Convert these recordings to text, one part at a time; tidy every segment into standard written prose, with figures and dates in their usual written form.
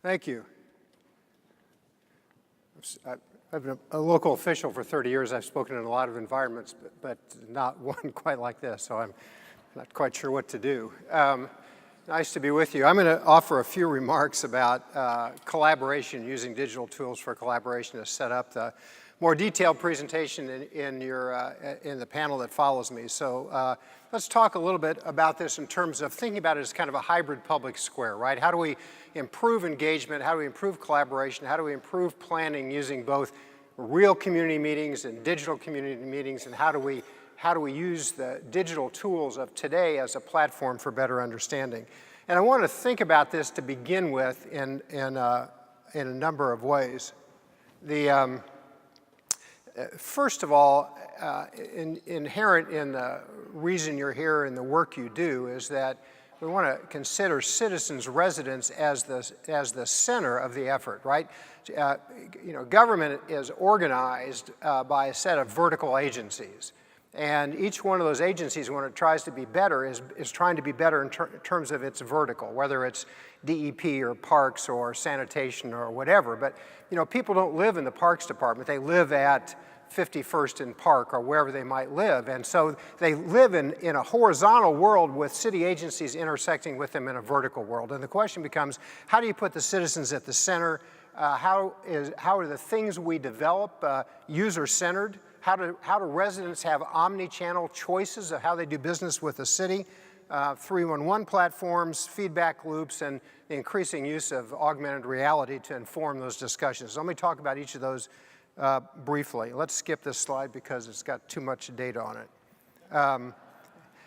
Thank you. I've been a local official for 30 years. I've spoken in a lot of environments, but not one quite like this, so I'm not quite sure what to do. Nice to be with you. I'm going to offer a few remarks about collaboration, using digital tools for collaboration to set up the more detailed presentation in the panel that follows me. So let's talk a little bit about this in terms of thinking about it as kind of a hybrid public square, right? How do we improve engagement? How do we improve collaboration? How do we improve planning using both real community meetings and digital community meetings? And how do we use the digital tools of today as a platform for better understanding? And I want to think about this to begin with in a number of ways. First of all, inherent in the reason you're here and the work you do is that we want to consider citizens' residents as the center of the effort, right? Government is organized by a set of vertical agencies. And each one of those agencies, when it tries to be better, is trying to be better in terms of its vertical, whether it's DEP or parks or sanitation or whatever. But people don't live in the Parks Department. They live at 51st and Park or wherever they might live. And so they live in a horizontal world with city agencies intersecting with them in a vertical world. And the question becomes, how do you put the citizens at the center? How are the things we develop user-centered? How do residents have omni-channel choices of how they do business with the city? 311 platforms, feedback loops, and the increasing use of augmented reality to inform those discussions. Let me talk about each of those briefly. Let's skip this slide because it's got too much data on it.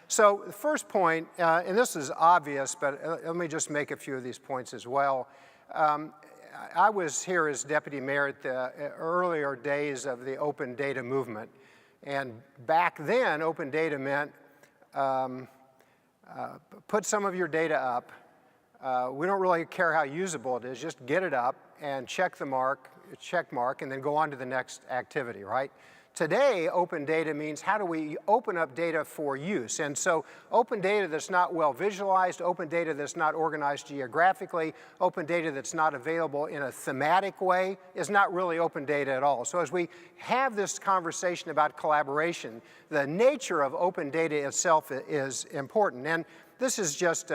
So the first point, and this is obvious, but let me just make a few of these points as well. I was here as deputy mayor at the earlier days of the open data movement. And back then, open data meant put some of your data up. We don't really care how usable it is, just get it up and check mark, and then go on to the next activity, right? Today, open data means how do we open up data for use? And so open data that's not well visualized, open data that's not organized geographically, open data that's not available in a thematic way is not really open data at all. So as we have this conversation about collaboration, the nature of open data itself is important. And this is just,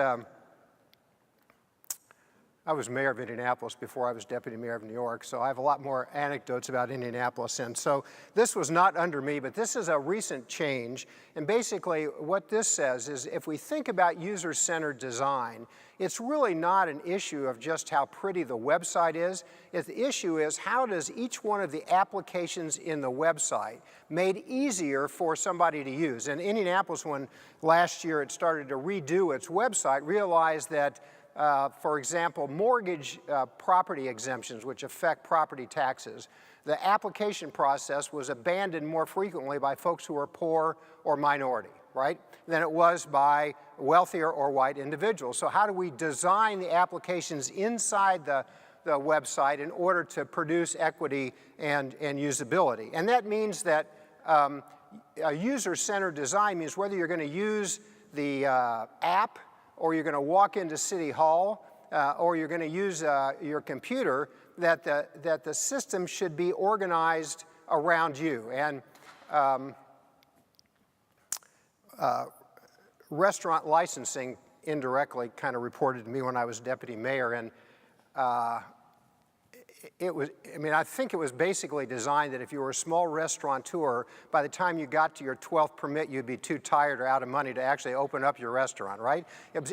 I was mayor of Indianapolis before I was deputy mayor of New York, so I have a lot more anecdotes about Indianapolis. And so this was not under me, but this is a recent change. And basically what this says is if we think about user-centered design, it's really not an issue of just how pretty the website is. The issue is how does each one of the applications in the website made easier for somebody to use. And Indianapolis, when last year it started to redo its website, realized that for example, mortgage property exemptions, which affect property taxes, the application process was abandoned more frequently by folks who are poor or minority, right, than it was by wealthier or white individuals. So how do we design the applications inside the website in order to produce equity and usability? And that means that a user-centered design means whether you're going to use the app or you're going to walk into City Hall, or you're going to use your computer, that the system should be organized around you. And restaurant licensing indirectly kind of reported to me when I was deputy mayor, and I think it was basically designed that if you were a small restaurateur, by the time you got to your 12th permit, you'd be too tired or out of money to actually open up your restaurant, right?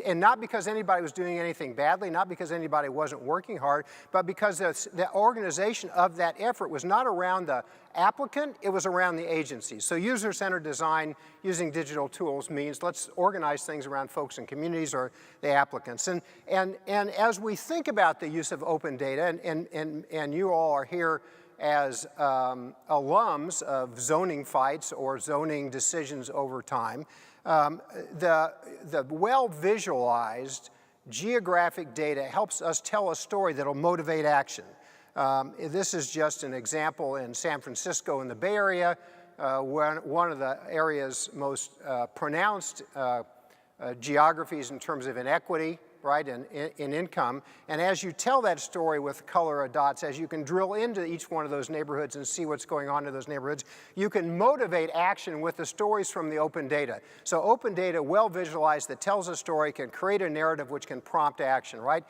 And not because anybody was doing anything badly, not because anybody wasn't working hard, but because the organization of that effort was not around the applicant, it was around the agency. So user-centered design using digital tools means let's organize things around folks and communities or the applicants. And as we think about the use of open data, and you all are here as alums of zoning fights or zoning decisions over time, the well-visualized geographic data helps us tell a story that'll motivate action. This is just an example in San Francisco in the Bay Area, one of the area's most pronounced geographies in terms of inequity, right, in income. And as you tell that story with color of dots, as you can drill into each one of those neighborhoods and see what's going on in those neighborhoods, you can motivate action with the stories from the open data. So open data, well visualized, that tells a story, can create a narrative which can prompt action, right,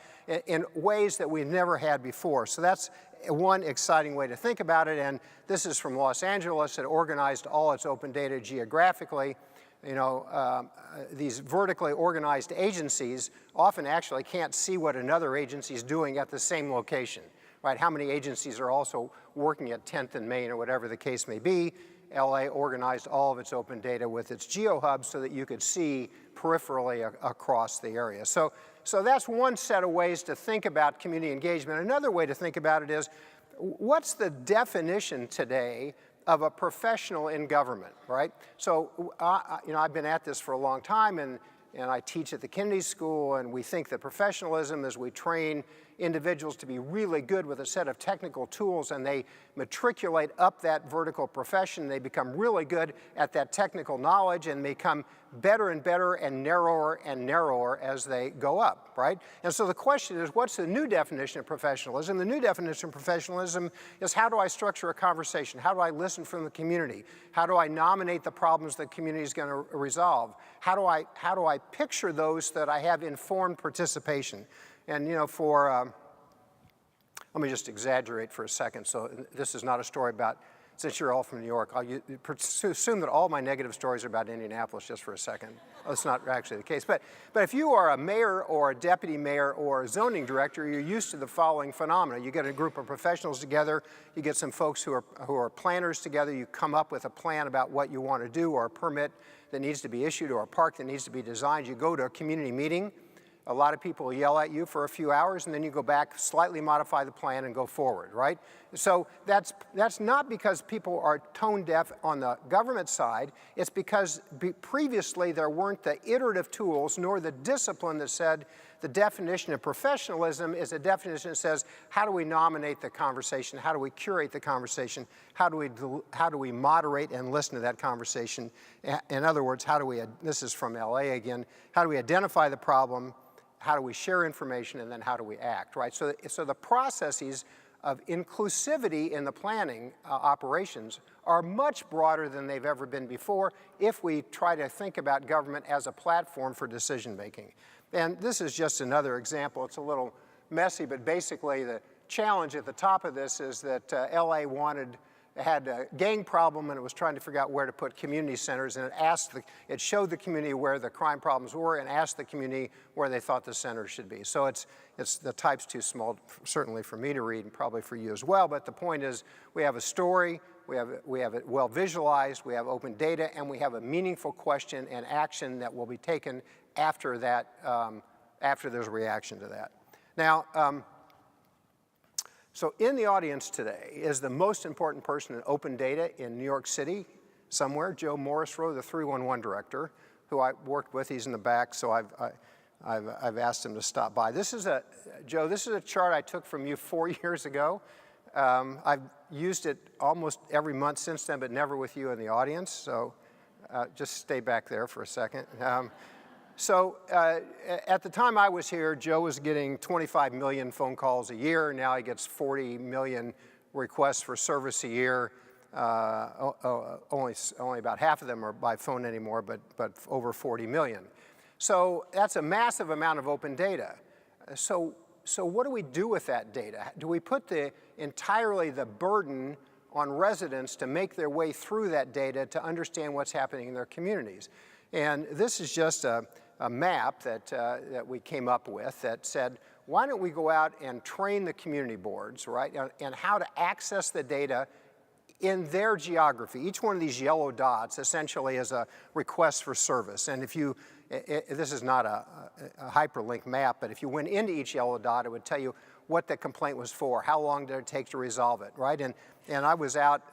in ways that we've never had before. So that's one exciting way to think about it. And this is from Los Angeles. It organized all its open data geographically. You know, these vertically organized agencies often actually can't see what another agency is doing at the same location, right? How many agencies are also working at 10th and Main or whatever the case may be? LA organized all of its open data with its geo-hubs so that you could see peripherally across the area. So that's one set of ways to think about community engagement. Another way to think about it is, what's the definition today of a professional in government, right? So, you know, I've been at this for a long time, and I teach at the Kennedy School, and we think that professionalism is we train individuals to be really good with a set of technical tools, and they matriculate up that vertical profession. They become really good at that technical knowledge and become better and better and narrower as they go up, right? And so the question is, what's the new definition of professionalism? The new definition of professionalism is, how do I structure a conversation? How do I listen from the community? How do I nominate the problems the community is going to resolve? How do I picture those that I have informed participation? And, you know, let me just exaggerate for a second. So this is not a story about, since you're all from New York, I'll assume that all my negative stories are about Indianapolis just for a second. That's not actually the case. But if you are a mayor or a deputy mayor or a zoning director, you're used to the following phenomena. You get a group of professionals together, you get some folks who are planners together, you come up with a plan about what you want to do, or a permit that needs to be issued, or a park that needs to be designed. You go to a community meeting. A lot of people yell at you for a few hours, and then you go back, slightly modify the plan, and go forward, right? So that's not because people are tone deaf on the government side. It's because previously there weren't the iterative tools nor the discipline that said the definition of professionalism is a definition that says, how do we nominate the conversation? How do we curate the conversation? How do we moderate and listen to that conversation? In other words, this is from LA again, how do we identify the problem? How do we share information, and then how do we act, right? So the processes of inclusivity in the planning operations are much broader than they've ever been before if we try to think about government as a platform for decision making. And this is just another example. It's a little messy, but basically the challenge at the top of this is that LA had a gang problem, and it was trying to figure out where to put community centers, and it showed the community where the crime problems were and asked the community where they thought the centers should be. So the type's too small, certainly for me to read, and probably for you as well, but the point is, we have a story, we have it well visualized, we have open data, and we have a meaningful question and action that will be taken after that, after there's a reaction to that. Now, so in the audience today is the most important person in open data in New York City somewhere, Joe Morrisroe, the 311 director, who I worked with. He's in the back, so I've asked him to stop by. Joe, this is a chart I took from you 4 years ago. I've used it almost every month since then, but never with you in the audience, so just stay back there for a second. So at the time I was here, Joe was getting 25 million phone calls a year. Now he gets 40 million requests for service a year. Only about half of them are by phone anymore, but over 40 million. So that's a massive amount of open data. So what do we do with that data? Do we put entirely the burden on residents to make their way through that data to understand what's happening in their communities? And this is just a map that we came up with that said, why don't we go out and train the community boards, right, and how to access the data in their geography. Each one of these yellow dots essentially is a request for service. And if you, this is not a hyperlink map, but if you went into each yellow dot, it would tell you what the complaint was for, how long did it take to resolve it, right? And I was out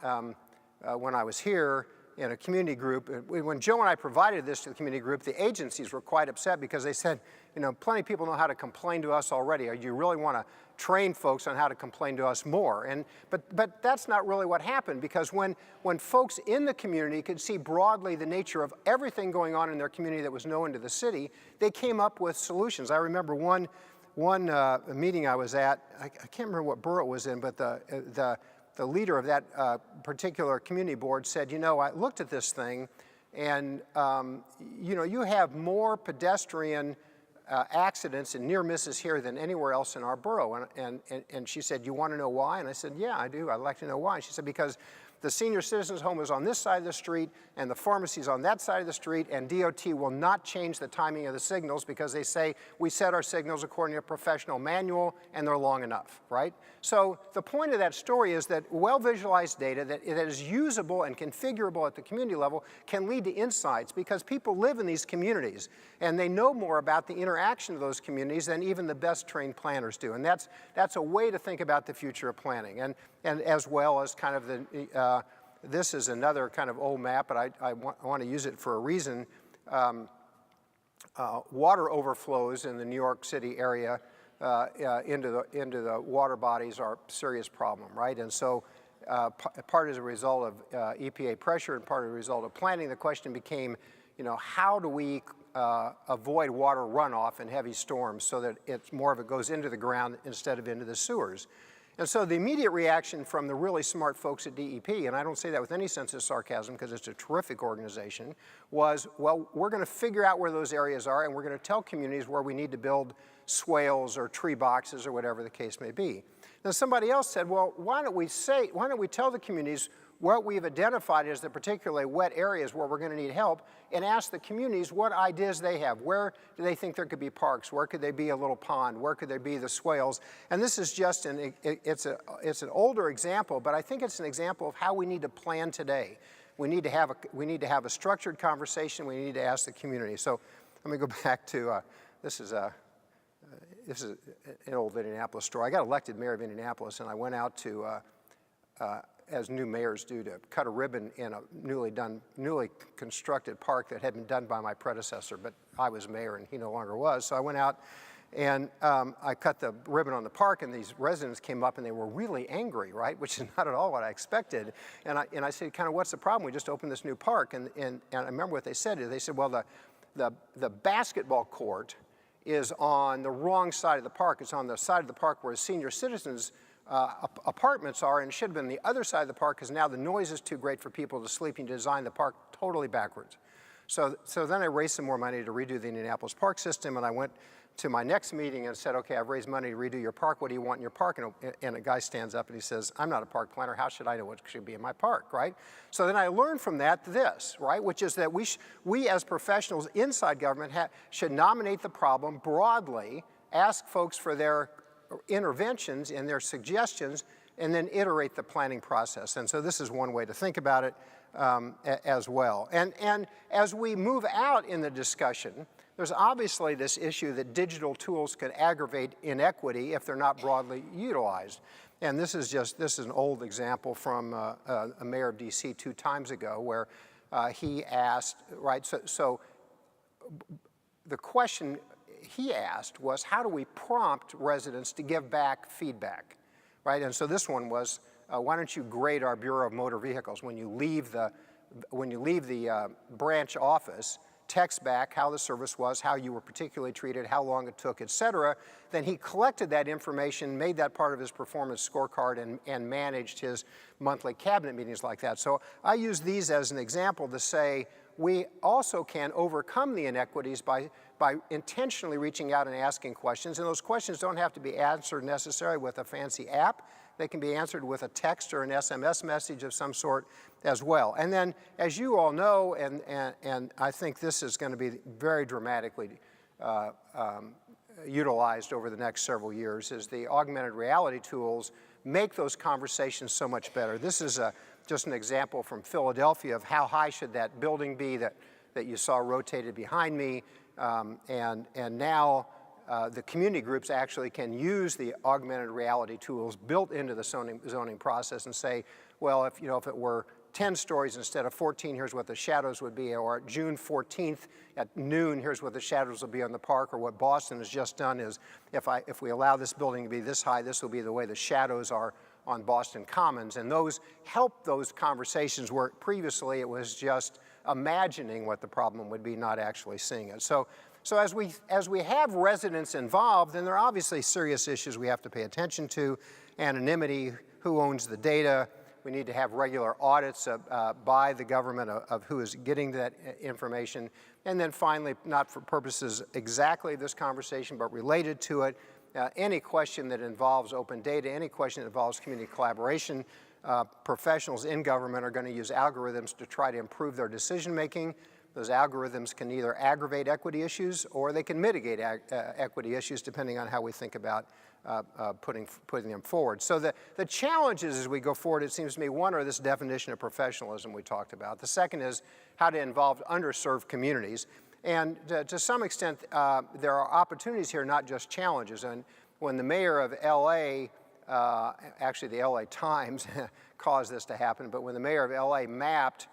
when I was here in a community group. When Joe and I provided this to the community group, the agencies were quite upset because they said, you know, plenty of people know how to complain to us already. Or do you really want to train folks on how to complain to us more? But that's not really what happened, because when folks in the community could see broadly the nature of everything going on in their community that was known to the city, they came up with solutions. I remember one meeting I was at, I can't remember what borough it was in, but the leader of that particular community board said, you know, I looked at this thing, and you know, you have more pedestrian accidents and near misses here than anywhere else in our borough. And she said, you want to know why? And I said, yeah, I do. I'd like to know why. And she said, because the senior citizens home is on this side of the street, and the pharmacy's on that side of the street, and DOT will not change the timing of the signals because they say we set our signals according to a professional manual, and they're long enough, right? So the point of that story is that well-visualized data that is usable and configurable at the community level can lead to insights, because people live in these communities, and they know more about the interaction of those communities than even the best trained planners do. And that's a way to think about the future of planning. And as well as kind of the, this is another kind of old map, but I want to use it for a reason. Water overflows in the New York City area into the water bodies are a serious problem, right? And so part as a result of EPA pressure and part as a result of planning, the question became, you know, how do we avoid water runoff in heavy storms so that more of it goes into the ground instead of into the sewers? And so the immediate reaction from the really smart folks at DEP, and I don't say that with any sense of sarcasm because it's a terrific organization, was, well, we're going to figure out where those areas are, and we're going to tell communities where we need to build swales or tree boxes or whatever the case may be. Now somebody else said, well, why don't we tell the communities what we've identified as the particularly wet areas where we're going to need help, and ask the communities what ideas they have. Where do they think there could be parks? Where could there be a little pond? Where could there be the swales? And this is just it's an older example, but I think it's an example of how we need to plan today. We need to have a structured conversation. We need to ask the community. So let me go back to this is an old Indianapolis story. I got elected mayor of Indianapolis, and I went out to as new mayors do, to cut a ribbon in a newly constructed park that had been done by my predecessor, but I was mayor and he no longer was. So I went out and I cut the ribbon on the park, and these residents came up and they were really angry, right? Which is not at all what I expected. And I said, kind of, what's the problem? We just opened this new park. And I remember what they said. They said, well, the basketball court is on the wrong side of the park. It's on the side of the park where senior citizens apartments are, and it should have been the other side of the park, because now the noise is too great for people to sleep, and you design the park totally backwards. So then I raised some more money to redo the Indianapolis park system, and I went to my next meeting and said, okay, I've raised money to redo your park. What do you want in your park? And a guy stands up and he says, I'm not a park planner. How should I know what should be in my park, right? So then I learned from that this, right, which is that we as professionals inside government should nominate the problem broadly, ask folks for their interventions and their suggestions, and then iterate the planning process. And so this is one way to think about it as well. And as we move out in the discussion, there's obviously this issue that digital tools could aggravate inequity if they're not broadly utilized. And this is an old example from a mayor of DC 2 times ago, where he asked, right, so the question he asked was, how do we prompt residents to give back feedback, right? And so this one was, why don't you grade our Bureau of Motor Vehicles when you leave the branch office, text back how the service was, how you were particularly treated, how long it took, et cetera. Then he collected that information, made that part of his performance scorecard, and managed his monthly cabinet meetings like that. So I use these as an example to say we also can overcome the inequities by intentionally reaching out and asking questions. And those questions don't have to be answered necessarily with a fancy app. They can be answered with a text or an SMS message of some sort as well. And then, as you all know, and I think this is going to be very dramatically utilized over the next several years, is the augmented reality tools make those conversations so much better. This is just an example from Philadelphia of how high should that building be that you saw rotated behind me. And now the community groups actually can use the augmented reality tools built into the zoning process and say, well, if it were 10 stories instead of 14, here's what the shadows would be, or June 14th at noon, here's what the shadows will be on the park, or what Boston has just done is, if we allow this building to be this high, this will be the way the shadows are on Boston Commons. And those help those conversations where previously it was just imagining what the problem would be, not actually seeing it. So as we have residents involved, then there are obviously serious issues we have to pay attention to. Anonymity, who owns the data. We need to have regular audits by the government of who is getting that information. And then finally, not for purposes exactly of this conversation, but related to it, any question that involves open data, any question that involves community collaboration, professionals in government are going to use algorithms to try to improve their decision making. Those algorithms can either aggravate equity issues or they can mitigate equity issues depending on how we think about putting them forward. So the challenges as we go forward, it seems to me, one are this definition of professionalism we talked about. The second is how to involve underserved communities. And to some extent, there are opportunities here, not just challenges. And when the mayor of LA, actually the LA Times caused this to happen, but when the mayor of LA mapped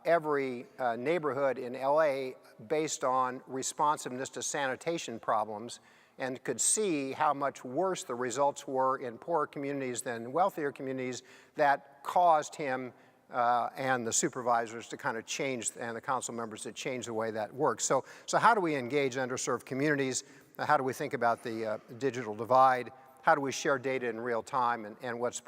every neighborhood in LA based on responsiveness to sanitation problems and could see how much worse the results were in poorer communities than wealthier communities, that caused him and the supervisors to kind of change, and the council members to change the way that works. So how do we engage underserved communities? How do we think about the digital divide? How do we share data in real time, and what's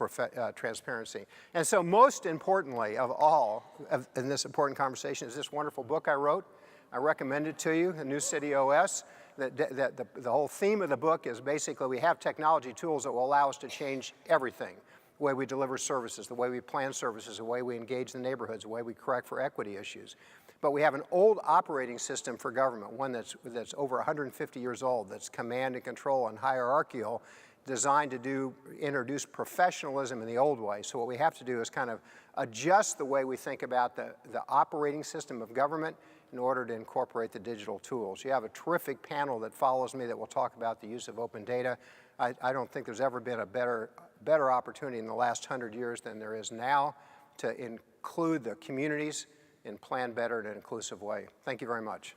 transparency? And so most importantly of all in this important conversation is this wonderful book I wrote. I recommend it to you, The New City OS. The whole theme of the book is basically we have technology tools that will allow us to change everything. The way we deliver services, the way we plan services, the way we engage the neighborhoods, the way we correct for equity issues. But we have an old operating system for government, one that's over 150 years old, that's command and control and hierarchical, designed to introduce professionalism in the old way. So what we have to do is kind of adjust the way we think about the operating system of government in order to incorporate the digital tools. You have a terrific panel that follows me that will talk about the use of open data. I don't think there's ever been a better opportunity in the last 100 years than there is now to include the communities and plan better in an inclusive way. Thank you very much.